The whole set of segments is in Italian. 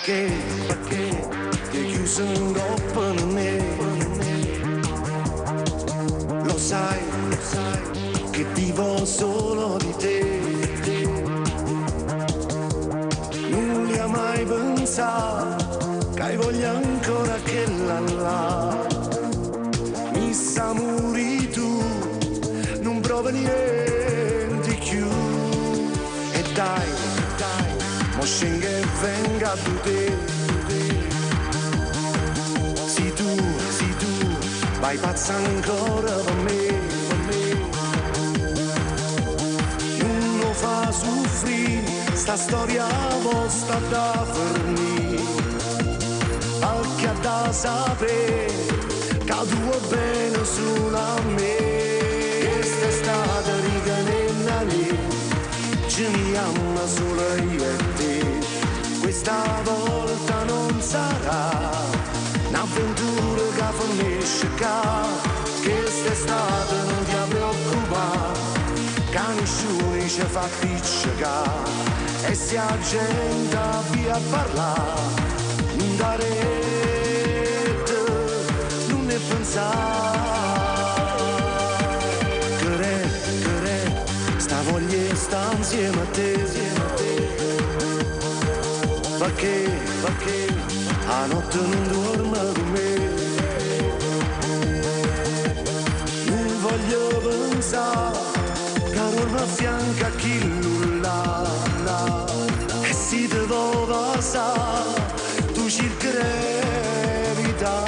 Perché ti hai chiuso in coppa in me? Lo sai che vivo solo di te. Non mi ha mai pensato che hai voglia ancora che là. Mi sa muri tu, non prova niente più. E dai, mo scenga e venga tu te. Sì tu, vai pazza ancora per me. Non lo fa soffrire, sta storia vostra da fornire. Perché ha da sapere che tu vuoi bene solo a me. Questa estate ricanenna lì, ci mi ama solo io e te. Questa volta non sarà un'avventura che fornisce qua. Quest'estate non ti preoccupare, che nessuno ci fa piccicare. E se la gente via a parlare, non dare rete, non ne pensare. Che sta voglia sta insieme a te. Perché a notte non dorme con me. Non voglio pensare che dorme a fianco a chi nulla. E se ti vuoi passare tu cercherai vita.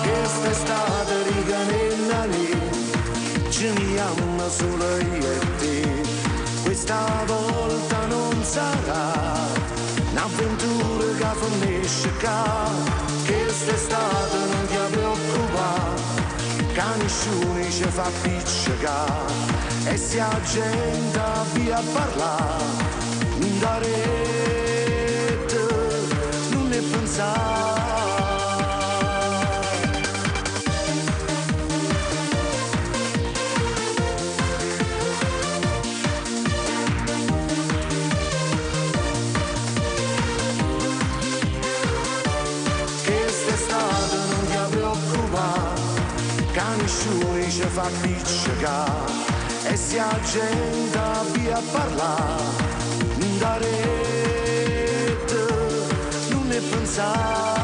Quest'estate ricanenna lì, ci mi ama solo io e te. Questa volta non sarà un'avventura che fornisce qua. Quest'estate non ti preoccupare, che nessuno ci fa piccicare. E se la gente via a parlare, non dare rete, non ne pensare. Che nessuno ci fa piccicare. E se la gente via a parlare, non dare rete, non ne pensare.